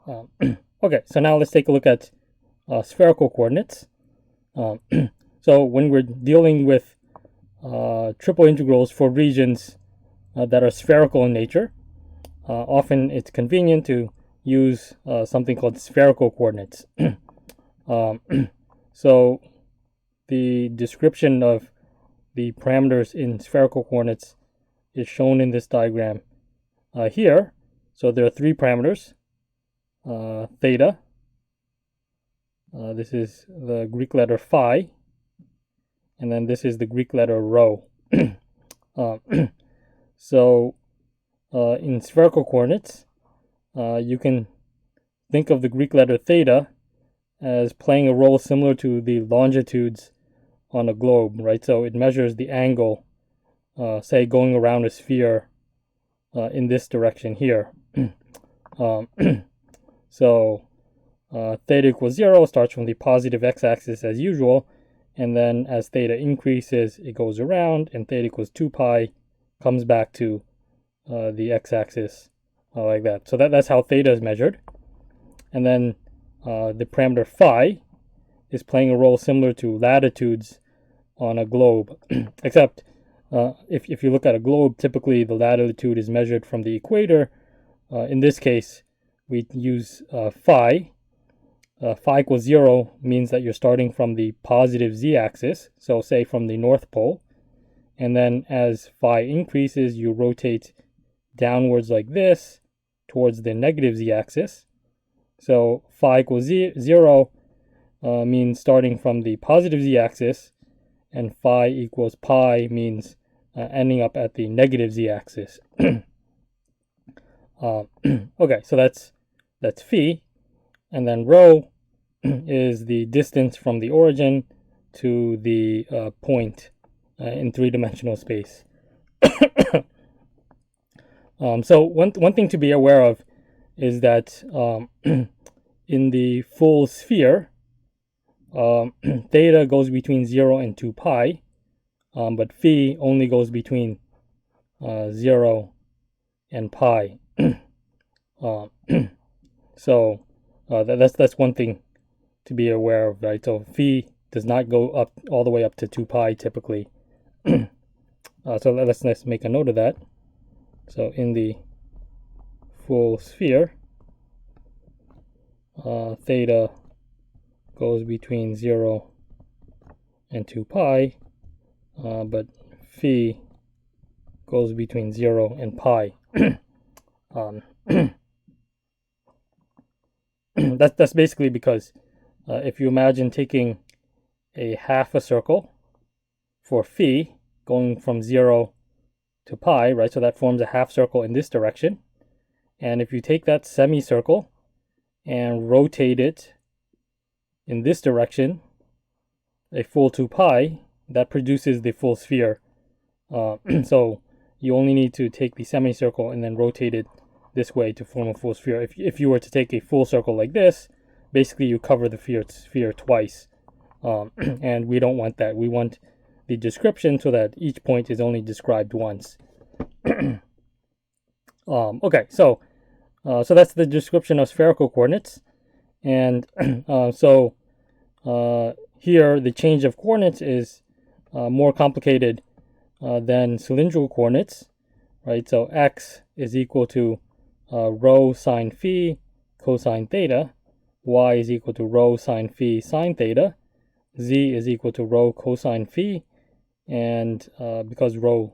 Okay, so now let's take a look at spherical coordinates. So when we're dealing with triple integrals for regions that are spherical in nature, often it's convenient to use something called spherical coordinates. So the description of the parameters in spherical coordinates is shown in this diagram here. So there are three parameters: theta, this is the Greek letter phi, and then this is the Greek letter rho. So in spherical coordinates, you can think of the Greek letter theta as playing a role similar to the longitudes on a globe, right? So it measures the angle, say going around a sphere in this direction here. So theta equals 0 starts from the positive x-axis as usual, and then as theta increases, it goes around, and theta equals 2 pi comes back to the x-axis like that. So that's how theta is measured. And then the parameter phi is playing a role similar to latitudes on a globe, except if you look at a globe, typically the latitude is measured from the equator. In this case, we use phi. Phi equals 0 means that you're starting from the positive z-axis, so say from the North Pole, and then as phi increases, you rotate downwards like this towards the negative z-axis. So phi equals 0 means starting from the positive z-axis, and phi equals pi means ending up at the negative z-axis. Okay, so that's phi, and then rho is the distance from the origin to the point in three-dimensional space. So one thing to be aware of is that in the full sphere, theta goes between 0 and 2 pi, but phi only goes between 0 and pi. So that's one thing to be aware of, right? So phi does not go up all the way up to 2 pi typically. So let's make a note of that. So in the full sphere, theta goes between 0 and 2 pi, but phi goes between 0 and pi. That's basically because if you imagine taking a half a circle for phi going from 0 to pi, right? So that forms a half circle in this direction. And if you take that semicircle and rotate it in this direction, a full 2 pi, that produces the full sphere. So you only need to take the semicircle and then rotate it this way to form a full sphere. If you were to take a full circle like this, basically you cover the sphere twice. And we don't want that. We want the description so that each point is only described once. Okay, so that's the description of spherical coordinates. And so here the change of coordinates is more complicated than cylindrical coordinates, right? So x is equal to rho sine phi cosine theta, y is equal to rho sine phi sine theta, z is equal to rho cosine phi, and because rho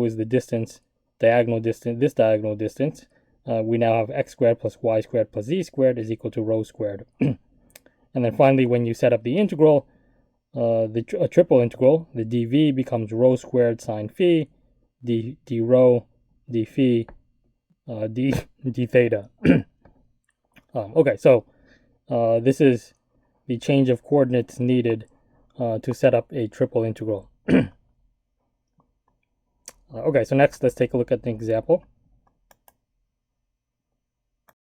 is the distance, this diagonal distance, we now have x squared plus y squared plus z squared is equal to rho squared. And then finally, when you set up the integral, a triple integral, the dv becomes rho squared sine phi, d rho, d phi, d theta. Okay, so this is the change of coordinates needed to set up a triple integral. Okay, so next let's take a look at the example.